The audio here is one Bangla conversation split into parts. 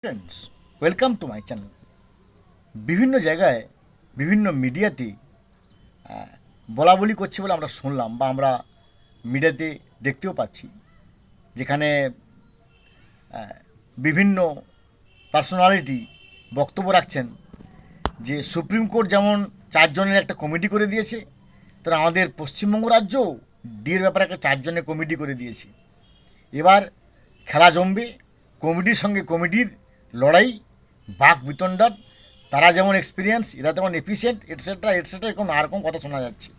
Friends, welcome to my channel. বিভিন্ন জায়গায় বিভিন্ন মিডিয়াতে বলা বলি করছে বলে আমরা শুনলাম বা আমরা মিডিয়াতে দেখতেও পাচ্ছি, যেখানে বিভিন্ন পার্সোনালিটি বক্তব্য রাখছেন যে সুপ্রিম কোর্ট যেমন 4 জনের একটা কমিটি করে দিয়েছে, তারা আমাদের পশ্চিমবঙ্গ রাজ্যও ডিএর ব্যাপারে একটা 4 জনের কমিটি করে দিয়েছে। এবার খেলা জমবে, কমিটির সঙ্গে কমিটির লড়াই, বাক বিতণ্ডার। তারা যেমন এক্সপিরিয়েন্স, এরা তেমন এফিসিয়েন্ট, এটসেট্রা এটসেট্রা, এরকম নানারকম কথা শোনা যাচ্ছে।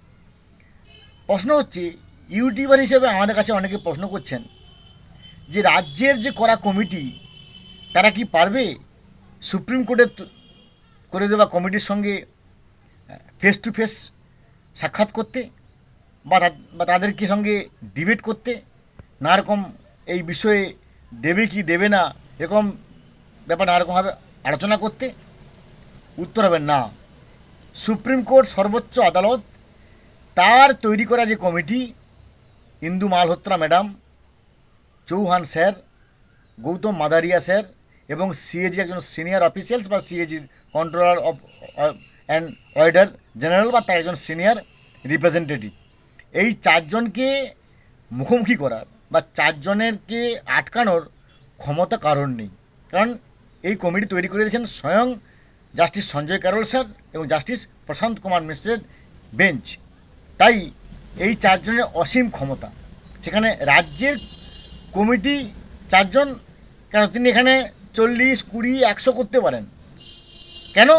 প্রশ্ন হচ্ছে, ইউটিউবার হিসেবে আমাদের কাছে অনেকে প্রশ্ন করছেন যে রাজ্যের যে করা কমিটি, তারা কি পারবে সুপ্রিম কোর্টের করে দেওয়া কমিটির সঙ্গে ফেস টু ফেস সাক্ষাৎ করতে বা তাদেরকে সঙ্গে ডিবেট করতে, নানারকম এই বিষয়ে দেবে কি দেবে না এরকম ব্যাপার নানারকমভাবে আলোচনা করতে? উত্তর হবে না। সুপ্রিম কোর্ট সর্বোচ্চ আদালত, তার তৈরি করা যে কমিটি, Indu Malhotra madam, Chauhan sir, Gautam Madaria sir এবং সিএজি একজন সিনিয়র অফিসিয়ালস বা সিএজির controller of and auditor general বা তার একজন সিনিয়র রিপ্রেজেন্টেটিভ, এই 4 জনকে মুখোমুখি করার বা 4 জনেরকে আটকানোর ক্ষমতা কারণ নেই। কারণ এই কমিটি তৈরি করে দিয়েছেন স্বয়ং জাস্টিস সঞ্জয় ক্যারল স্যার এবং জাস্টিস প্রশান্ত কুমার মিশ্রের বেঞ্চ। তাই এই 4 জনের অসীম ক্ষমতা। সেখানে রাজ্যের কমিটি 4 জন কেন? তিনি এখানে 40, 20, 100 করতে পারেন। কেন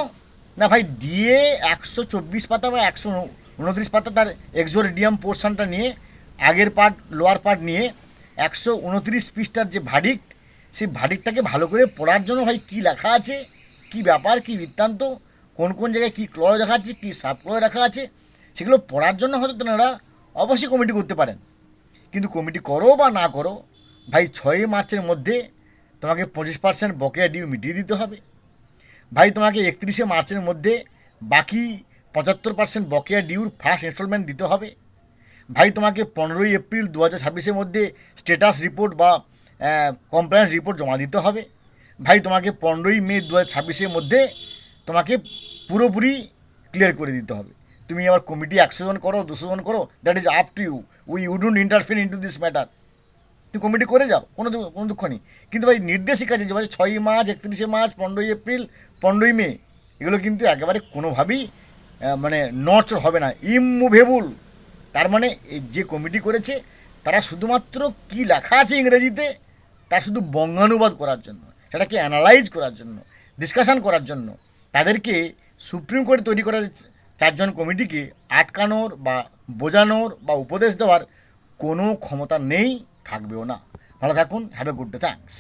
না ভাই, ডিএ 124 পাতা বা 129 পাতা, তার এক্সোরিডিয়াম পোর্শনটা নিয়ে, আগের পার্ট লোয়ার পার্ট নিয়ে 129 পৃষ্ঠার যে ভার্ডিক্ট, সেই ভার্ডিক্টটাকে ভালো করে পড়ার জন্য ভাই কী লেখা আছে, কি ব্যাপার, কি বৃত্তান্ত, কোন কোন জায়গায় কী ক্লজ লেখা আছে, কী সাব ক্লজ লেখা আছে, সেগুলো পড়ার জন্য হয়তো তেনারা অবশ্যই কমিটি করতে পারেন। কিন্তু কমিটি করো বা না করো ভাই, 6 মার্চের মধ্যে তোমাকে 25% বকেয়া ডিউ মিটিয়ে দিতে হবে। ভাই তোমাকে 31শে মার্চের মধ্যে বাকি 75% বকেয়া ডিউর ফার্স্ট ইনস্টলমেন্ট দিতে হবে। ভাই তোমাকে 15ই এপ্রিল 2026-এর মধ্যে স্ট্যাটাস রিপোর্ট বা কমপ্লায়েন্স রিপোর্ট জমা দিতে হবে। ভাই তোমাকে 15ই মে 2026-এর মধ্যে তোমাকে পুরোপুরি ক্লিয়ার করে দিতে হবে। তুমি আবার কমিটি 100 জন করো, 200 জন করো, that is up to you. We wouldn't interfere into this matter. তুমি কমিটি করে যাও, কোনো দুঃখ নেই। কিন্তু ভাই নির্দেশিকা যে ভাই 6 মার্চ, 31শে মার্চ, 15ই এপ্রিল, 15ই মে, এগুলো কিন্তু একেবারে কোনোভাবেই মানে নড়চড় হবে না, ইমমুভেবল। তার মানে এই যে কমিটি করেছে, তারা শুধুমাত্র কী লেখা আছে ইংরেজিতে তার শুধু বঙ্গানুবাদ করার জন্য, সেটাকে অ্যানালাইজ করার জন্য, ডিসকাশন করার জন্য, তাদেরকে সুপ্রিম কোর্টে তৈরি করা 4 জন কমিটিকে আটকানোর বা বোঝানোর বা উপদেশ দেওয়ার কোনো ক্ষমতা নেই, থাকবেও না। ভালো থাকুন, have a good day, thanks.